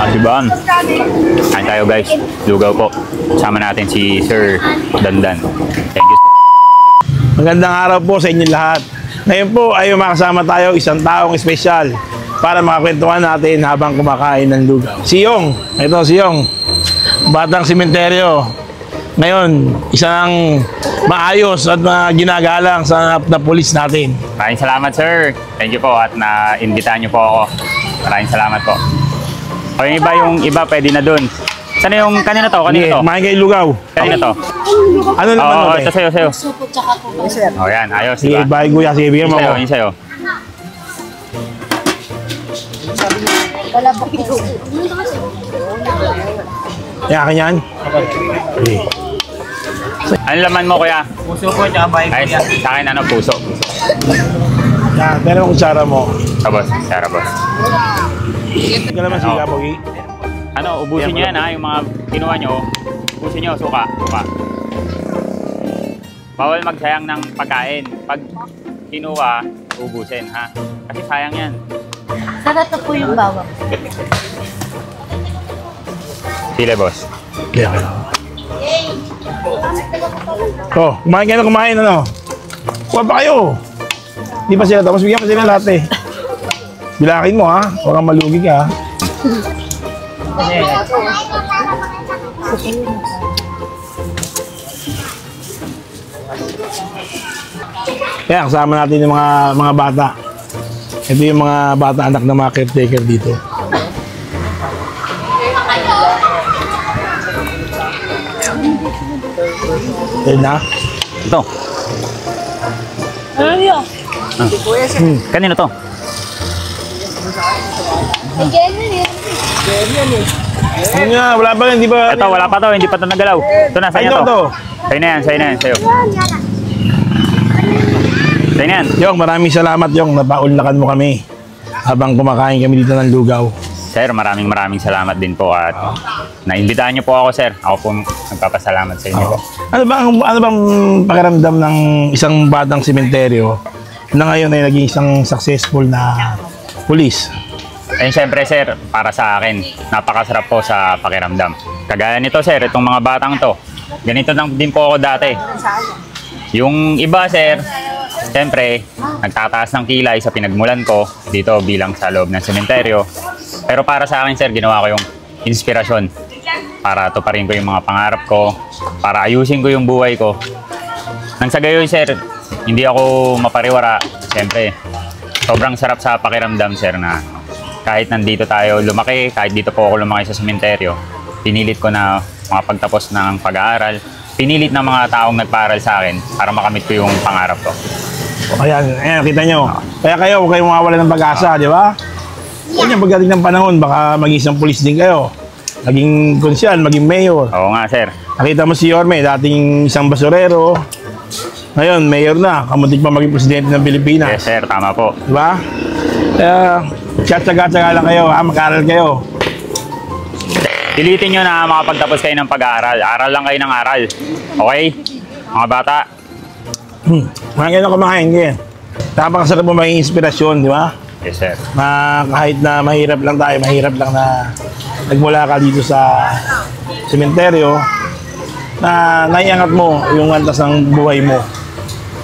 Diba? Kain tayo guys. Lugaw po. Sama natin si Sir Dandan. Thank you. Magandang araw po sa inyong lahat. Ngayon po ay makasama tayo isang taong espesyal para makakwentuhan natin habang kumakain ng lugaw. Si Yong. Ito si Yong. Batang sementeryo. Ngayon, isang maayos at ginagalang sa na pulis natin. Maraming salamat sir. Thank you po at na-imbitahan niyo po ako. Maraming salamat po. O yung iba pwede na dun. Sana yung kanina to? Kanina to? Kumain kayo lugaw. Kanina to? Ano naman Oo, ito? sa'yo. Supo tsaka po ba? O yan, ayos. Sige, bye kuya. Sige, bigyan mo ako. Yung sa'yo. Wala po po. Yan, kanyan. Okay. Ano laman mo kuya? Puso po, tsaka bahay Ay, ko yan. sa akin ano, puso. Yan, pero ang kutsara mo. Boss, Sarah boss. Hindi ka naman siga, Pogi. Ano, ubusin nyo yan ha, yung mga kinuha nyo. Ubusin nyo, suka. Bawal magsayang ng pagkain. Pag kinuha, ubusin ha. Kasi sayang yan. Sana to po yung bawang. Sile boss. Kaya kayo. Oh, kumain ano? Kuha pa kayo. Di pa sila tapos bigyan pa sila lahat eh. Bilakin mo ha, huwag kang malugi ka ha. Kaya kasama natin yung mga bata. Ito yung mga bata anak ng mga caretaker dito. Ayun na. Ito. Ano yun? Kanino to? Ayun nga, wala pa hindi ba? Ito, wala pa to. Hindi pa to nagalaw. Ito na, sa'yo Ayun to. to. Sa'yo na yan, sa'yo. Sa'yo na yan. Yung, maraming salamat yung napaunlakan mo kami habang kumakain kami dito ng lugaw. Sir, maraming salamat din po at naimbitahan niyo po ako, sir. Ako po nagpapasalamat sa inyo. Ano bang pakiramdam ng isang batang sementeryo na ngayon ay naging isang successful na pulis? And syempre, sir, para sa akin, napakasarap po sa pakiramdam. Kagaya nito, sir, itong mga batang to. Ganito lang din po ako dati. Yung iba, sir, syempre, nagtataas ng kilay sa pinagmulan ko dito bilang sa loob ng sementeryo. Pero para sa akin, sir, ginawa ko yung inspirasyon para tuparin ko yung mga pangarap ko, para ayusin ko yung buhay ko. Nang sa gayon, sir, hindi ako mapariwara. Siyempre, sobrang sarap sa pakiramdam, sir, na kahit nandito tayo lumaki, kahit dito po ako lumaki sa sementeryo, pinilit ko na makapagtapos ng pag-aaral, pinilit ng mga taong nagpaaral sa akin para makamit ko yung pangarap ko. Ayan, kita nyo. Kaya kayo, huwag kayong mawawala ng pag-asa, di ba? Kanya pagdating ng panahon, baka maging isang pulis din kayo. Maging konsyal, maging mayor. Oo nga, sir. Nakita mo si Yorme, dating isang basurero. Ngayon, mayor na. Kamuntik pa maging presidente ng Pilipinas. Yes, sir. Tama po. Diba? Kaya, tsaga-tsaga lang kayo, ha? Mag-aral kayo. Pilitin nyo na makapagtapos kayo ng pag-aaral. Aral lang kayo ng aral. Okay? Mga bata. Kumain kayo na kumain kayo. Napakasarap mo maging inspirasyon, di ba? Yes, sir. Na kahit na mahirap lang tayo, mahirap lang na nagmula ka dito sa sementeryo, na naiangat mo yung antas ng buhay mo.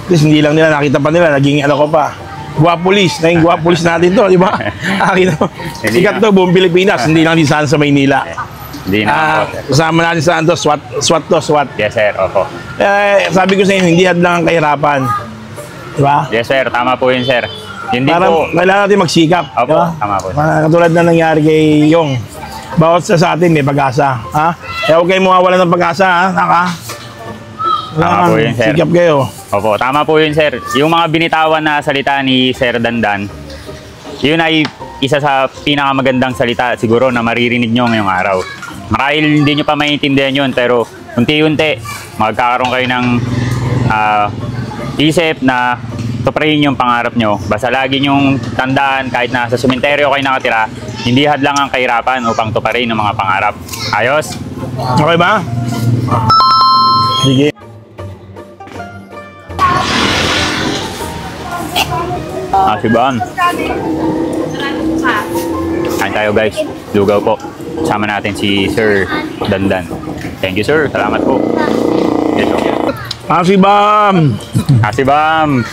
At hindi lang nila, nakita pa nila, naging ano ko pa, guwapulis, naging guwapulis natin to, di ba? Akin to. Sikat to, buong Pilipinas, hindi lang din saan sa Maynila. Hindi na po, sir. Kasama natin saan to, SWAT. Yes, sir. Opo. Sabi ko sa inyo, hindi hadlang ang kahirapan. Di ba? Yes, sir. Tama po yun, sir. Yun din Para po. kailangan natin magsikap. Opo, di ba? tama po. Katulad na nangyari kay Yong. Bawat sa atin may pag-asa. Ha? Kaya huwag kayong mawawala ng pag-asa. Ha? Tama po yun, sir. Sikap kayo. Opo, tama po yun, sir. Yung mga binitawan na salita ni Sir Dandan, yun ay isa sa pinakamagandang salita siguro na maririnig nyo ngayong araw. Marahil hindi nyo pa maintindihan yun, pero unti-unti magkakaroon kayo ng isip na tuparin yung pangarap nyo. Basta lagi nyong tandaan, kahit na sa sementeryo kayo nakatira, hindi hadlang ang kahirapan upang tuparin ang mga pangarap. Ayos? Okay ba? Sige. Si Bon. Kain tayo guys. Lugaw po. Sama natin si Sir Dandan. Thank you sir. Salamat po. Ito. Asibam! Asibam!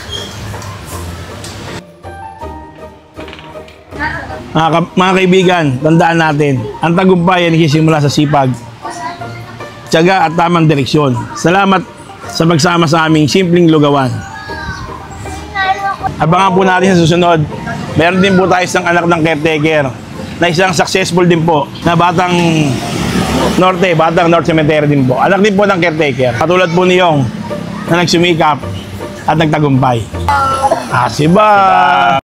Mga kaibigan, tandaan natin, ang tagumpay ay nagsisimula sa sipag, tiyaga at tamang direksyon. Salamat sa pagsama sa aming simpleng lugawan. Abangan po natin sa susunod. Meron din po tayo isang anak ng caretaker na isang successful din po na batang North Cemetery din po. Anak din po ng caretaker. Katulad po niyong na nagsumikap at nagtagumpay. Asibam!